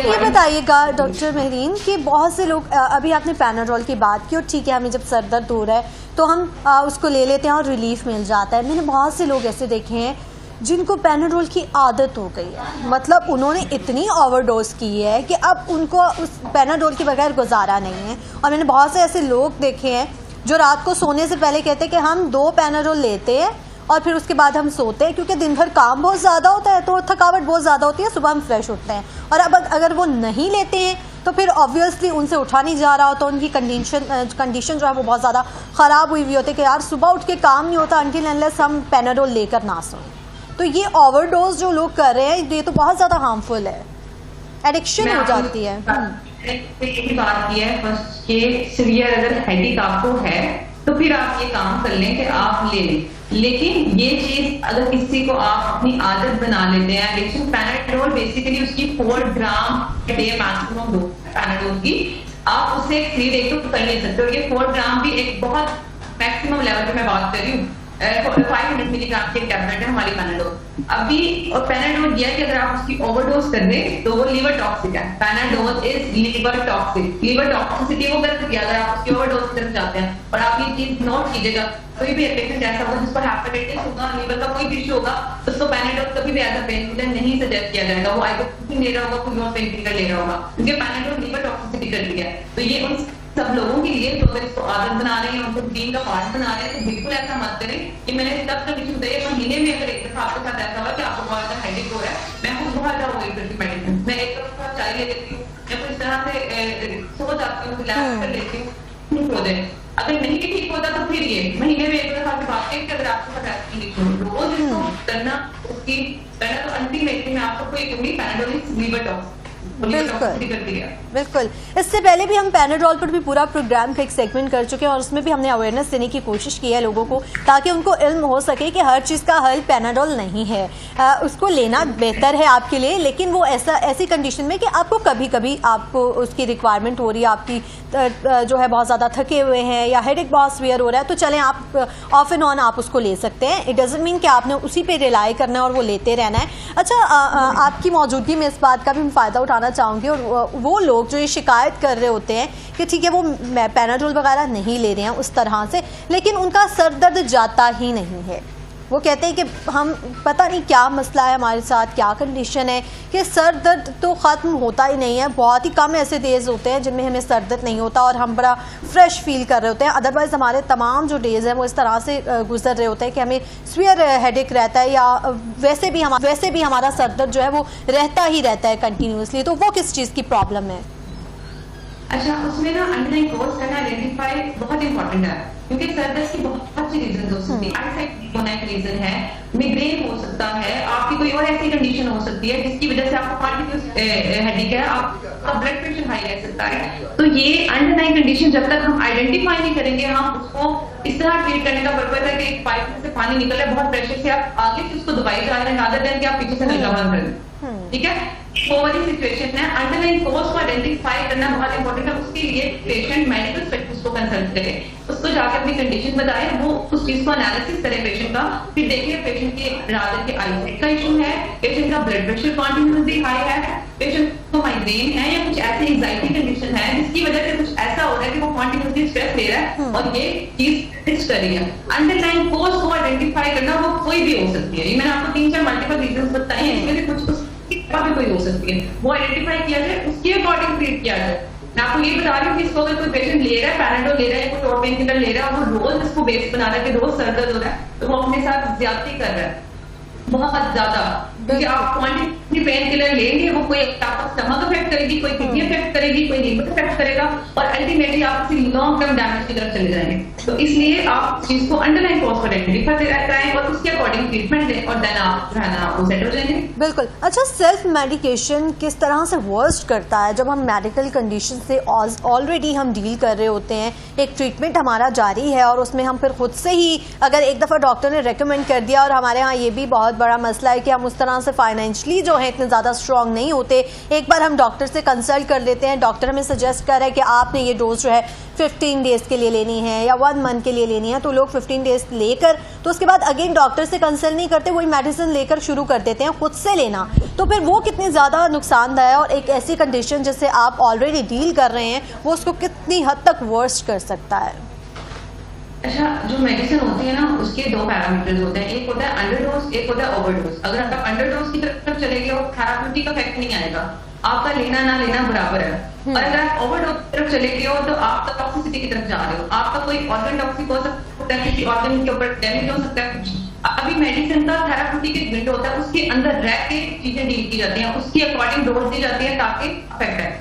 ये बताइएगा डॉक्टर महरीन कि बहुत से लोग, अभी आपने पैनाडोल की बात की और ठीक है, हमें जब सर दर्द हो रहा है तो हम उसको ले लेते हैं और रिलीफ मिल जाता है। मैंने बहुत से लोग ऐसे देखे हैं जिनको पैनाडोल की आदत हो गई है, मतलब उन्होंने इतनी ओवरडोज की है कि अब उनको उस पैनाडोल के बगैर गुजारा नहीं है। और मैंने बहुत से ऐसे लोग देखे हैं जो रात को सोने से पहले कहते हैं कि हम 2 पैनाडोल लेते हैं और फिर उसके बाद हम सोते हैं, क्योंकि दिन भर काम बहुत ज़्यादा होता है तो थकावट बहुत ज़्यादा होती है, सुबह हम फ्रेश उठते हैं। और अब अगर वो नहीं लेते हैं तो फिर ऑब्वियसली उनसे उठा नहीं जा रहा होता, उनकी कंडीशन जो है वो बहुत ज़्यादा ख़राब हुई हुई होती है कि यार सुबह उठ के काम नहीं होता अनटिल अनलेस हम पैनाडोल लेकर ना सोएं। तो ये ओवरडोज जो लोग कर रहे हैं ये तो बहुत ज़्यादा हार्मफुल है, एडिक्शन हो जाती है। यही बात की है फर्स्ट के सीवियर अगर हेडेक आपको है तो फिर आप ये काम कर लें कि आप ले लें, लेकिन ये चीज अगर किसी को आप अपनी आदत बना लेते हैं, एडिक्शन पैनाडोल बेसिकली उसकी 4 ग्राम डे मैक्सिमम डोज पैनाडोल की, आप उसे 3 डे तो कर नहीं सकते। और ये 4 ग्राम भी एक बहुत मैक्सिमम लेवल पे मैं बात कर रही हूँ, 500 मिलीग्राम की टैबलेट है हमारी पैनाडोल। अभी और पैनाडोल यह कि अगर आप उसकी ओवरडोज कर दें तो वो लीवर टॉक्सिक है। Panadol is liver toxic, liver toxicity वो कर सकती है अगर आप उसकी ओवरडोज कर जाते हैं। और आप ये चीज नोट कीजिएगा, कोई भी पेशेंट ऐसा होगा जिसको हेपेटाइटिस होगा, लीवर का कोई इश्यू होगा, तो उसको पैनाडोल कभी भी एज अ पेन किलर नहीं सजेस्ट किया जाएगा। वो आइबुप्रोफेन ले रहा होगा, कोई और पेन किलर ले रहा होगा, क्योंकि पैनाडोल लीवर टॉक्सिसिटी करती है। तो ये उन सब लोगों के लिए जो अगर इसको आदत बना रहे हैं, उनको रूटीन का पार्ट बना रहे हैं, तो बिल्कुल ऐसा मत करें कि मैंने तब कंडीशन बताई है। महीने में अगर एक दफा आपके साथ ऐसा हुआ कि आपको बहुत ज्यादा हेडेक हो रहा है, मैं खुद बहुत ज्यादा हो गई मेडिसिन, मैं एक दफा चाय ले लेती हूँ या फिर इस तरह से सो जाती हूँ, रिलैक्स कर लेती हूँ, ठीक हो जाए। अगर नहीं भी ठीक होता तो फिर ये महीने में एक दफा की बात है कि अगर आपके पास ऐसी कंडीशन रोज इसको करना तो अल्टीमेटली मैं आपको कोई कहूंगी पैनाडोल इज लीवर टॉक्सिक। बिल्कुल। इससे पहले भी हम पैनाडोल पर भी पूरा प्रोग्राम का एक सेगमेंट कर चुके हैं और उसमें भी हमने अवेयरनेस देने की कोशिश की है लोगों को, ताकि उनको इल्म हो सके कि हर चीज़ का हल पैनाडोल नहीं है। उसको लेना बेहतर है आपके लिए, लेकिन वो ऐसी कंडीशन में कि आपको कभी कभी आपको उसकी रिक्वायरमेंट हो रही है, आपकी जो है बहुत ज़्यादा थके हुए हैं या हेडेक बहुत सीवियर हो रहा है, तो चलें आप ऑफ एंड ऑन आप उसको ले सकते हैं। इट डजंट मीन कि आपने उसी पे रिलाई करना है और वो लेते रहना है। अच्छा, आपकी मौजूदगी में इस बात का भी हम फ़ायदा उठाना चाहूँगी, और वो लोग जो ये शिकायत कर रहे होते हैं कि ठीक है वो पैनाडोल वगैरह नहीं ले रहे हैं उस तरह से, लेकिन उनका सर दर्द जाता ही नहीं है। वो कहते हैं कि हम पता नहीं क्या मसला है हमारे साथ, क्या कंडीशन है कि सर दर्द तो ख़त्म होता ही नहीं है। बहुत ही कम ऐसे डेज होते हैं जिनमें हमें सर दर्द नहीं होता और हम बड़ा फ्रेश फील कर रहे होते हैं। अदरवाइज़ हमारे तमाम जो डेज़ हैं वो इस तरह से गुजर रहे होते हैं कि हमें सीवियर हेडेक रहता है या वैसे भी हमारा सर दर्द जो है वो रहता ही रहता है कंटिन्यूसली। तो वो किस चीज़ की प्रॉब्लम है? अच्छा, उसमें ना अंडरलाइन कॉज करना आइडेंटिफाई बहुत इंपॉर्टेंट है, क्योंकि सर दर्द की बहुत सी रीजन हो सकती है। आईसाइट होना एक रीजन है, मिग्रेन हो सकता है, आपकी कोई और ऐसी कंडीशन हो सकती है जिसकी वजह से आपको कॉन्टिन्यूस हेडेक है, आपका ब्लड प्रेशर हाई रह सकता है। तो ये अंडरलाइन कंडीशन जब तक हम आइडेंटिफाई नहीं करेंगे, हम उसको इस तरह ट्रीट करने का पर्पज है कि एक पाइप से पानी निकल रहा है बहुत प्रेशर से, आप आगे से उसको दबाई जा रहे हैं रादर देन कि आप पीछे से नलका बंद करें। ठीक है, वो वाली सिचुएशन है। अंडरलाइन कॉज को आइडेंटिफाई करना बहुत इंपॉर्टेंट है। उसके लिए पेशेंट मेडिकल स्पेशलिस्ट को कंसल्ट करे, उसको जाकर अपनी कंडीशन बताए, वो उस चीज को एनालिसिस करे पेशेंट का, फिर देखिए पेशेंट के रादर के आईसाइट का इशू है, पेशेंट का ब्लड प्रेशर कॉन्टिन्यूसली हाई है, पेशेंट को माइग्रेन है या कुछ ऐसी एंजाइटी कंडीशन है जिसकी वजह से कुछ ऐसा हो रहा है कि वो कॉन्टिन्यूसली स्ट्रेस ले रहा है और ये चीज फिक्स कर रही है। अंडरलाइन कॉज को आइडेंटिफाई करना वो कोई भी हो सकती है। ये मैंने आपको 3-4 मल्टीपल रीजन बताए हैं, इसमें से कुछ भी कोई हो सकती है, वो आइडेंटिफाई किया जाए, उसके अकॉर्डिंग ट्रीट किया जाए। मैं आपको ये बता रही हूँ कि इसको अगर कोई पेशेंट ले रहा है, पैनाडोल ले रहा है, कोई और पेन किलर ले रहा है और वो रोज इसको बेस बना रहा है कि रोज सर दर्द हो रहा है, तो वो अपने साथ ज्यादती कर रहा है बहुत ज्यादा। क्योंकि आप क्वांटिटी पेन किलर लेंगे, वो कोई आपका स्टमक अफेक्ट करेगी, कोई किडनी अफेक्ट करेगी, कोई लीवर अफेक्ट करेगा और अल्टीमेटली आप किसी लॉन्ग टर्म डैमेज की तरफ चले जाएंगे। तो इसलिए आप चीज को अंडरलाइन कॉज को आइडेंटिफाई कराएं और उसके अकॉर्डिंग ट्रीटमेंट दें और देन आप जो है ना वो सेट हो जाएंगे। बिल्कुल। अच्छा, सेल्फ मेडिकेशन किस तरह से वर्स्ट करता है जब हम मेडिकल कंडीशन से ऑलरेडी हम डील कर रहे होते हैं, एक ट्रीटमेंट हमारा जारी है और उसमें हम फिर खुद से ही अगर एक दफ़ा डॉक्टर ने रेकमेंड कर दिया और हमारे यहाँ ये भी बहुत बहुत बड़ा मसला है कि हम उस तरह से फाइनेंशियली जो है इतने ज़्यादा स्ट्रांग नहीं होते। एक बार हम डॉक्टर से कंसल्ट कर लेते हैं, डॉक्टर हमें सजेस्ट कर रहा है कि आपने ये डोज जो है 15 डेज़ के लिए लेनी है या 1 मंथ के लिए लेनी है, तो लोग 15 डेज़ लेकर तो उसके बाद अगेन डॉक्टर से कंसल्ट नहीं करते, वही मेडिसिन लेकर शुरू कर देते हैं खुद से लेना। तो फिर वो कितनी ज़्यादा नुकसानदायक है और एक ऐसी कंडीशन जिससे आप ऑलरेडी डील कर रहे हैं वो उसको कितनी हद तक वर्स्ट कर सकता है। अच्छा, जो मेडिसिन होती है ना उसके 2 पैरामीटर्स होते हैं, एक होता है अंडरडोज, एक होता है ओवरडोज। अगर आप अंडरडोज की तरफ चले गए हो थेराप्यूटिक इफेक्ट नहीं आएगा, आपका लेना ना लेना बराबर है। और अगर आप ओवरडोज की तरफ चले गए हो तो आप तो टॉक्सिसिटी की तरफ जा रहे हो, आपका कोई ऑर्गन टॉक्सिक हो सकता है, किसी ऑर्गन के ऊपर डैमेज हो सकता है। अभी मेडिसिन का थेराप्यूटिक एक विंडो होता है, उसके अंदर रह के चीजें डील की जाती हैं, उसकी अकॉर्डिंग डोज दी जाती है ताकि इफेक्ट है।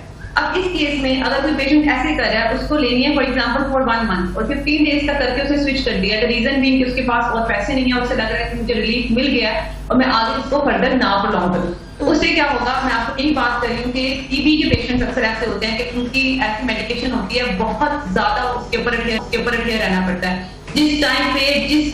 अब इस केस में अगर कोई पेशेंट ऐसे कर रहा है, उसको लेनी है फॉर एग्जांपल फॉर 1 मंथ और 15 डेज तक करके उसे स्विच कर दिया, रीजन भी कि उसके पास और पैसे नहीं है, उससे लग रहा है कि मुझे रिलीफ मिल गया और मैं आगे इसको फर्दर ना प्रोलॉन्ग करूं, तो उससे क्या होगा। मैं आपको यही बात कर रही हूँ कि टीबी के पेशेंट्स अक्सर ऐसे होते हैं कि उनकी ऐसी मेडिकेशन होती है बहुत ज्यादा उसके ऊपर अडहियर रहना पड़ता है। जिस टाइम पे जिस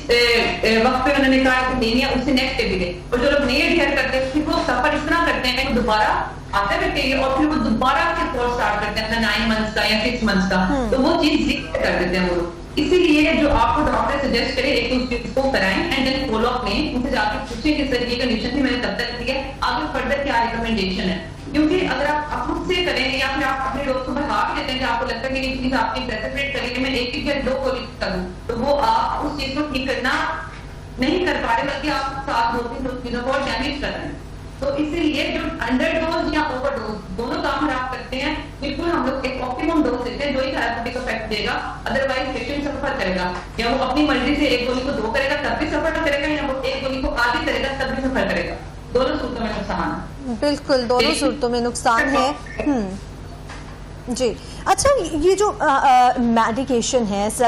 वक्त पे उन्होंने कहा कि लेनी है उससे नेक्स्ट डे भी दे, और जो लोग नहीं अडहियर करते हैं फिर वो सफर इस तरह करते हैं कि दोबारा आते रहते हैं और फिर वो दोबारा के कोर्स स्टार्ट करते हैं अपना 9 मंथ्स का या 6 मंथ्स का, तो वो चीज जिक्र कर देते हैं वो लोग। इसीलिए जो आपको डॉक्टर सजेस्ट करे एक उस चीज को कराएं एंड देन फॉलो अप लें, उनसे जाकर पूछें कि सर ये कंडीशन थी मैंने तब तक की है, आगे फर्दर क्या रिकमेंडेशन है। क्योंकि अगर आप खुद से करेंगे या फिर आप अपने डोज को बढ़ा भी देते हैं कि आपको लगता है कि ये चीज आपकी प्रेसिपिटेट करेंगे, मैं एक या 2 गोली करूं, तो वो आप उस चीज को ठीक करना नहीं कर पा रहे, बल्कि आप साथ 2-3 चीजों को डैमेज कर रहे हैं। तो इसीलिए जो अंडरडोज या ओवरडोज दोनों काम खराब करते हैं, बिल्कुल हम लोग एक ऑप्टिमम डोज देते हैं जो ही थेराप्यूटिक इफेक्ट देगा, अदरवाइज पेशेंट सफर करेगा, या वो अपनी मर्जी से एक गोली को 2 करेगा तब भी सफर करेगा, या वो एक गोली को आधी करेगा तब भी सफर करेगा। दोनों सूरतों में नुकसान है। बिल्कुल, दोनों सूरतों में नुकसान है। जी, अच्छा, ये जो मेडिकेशन है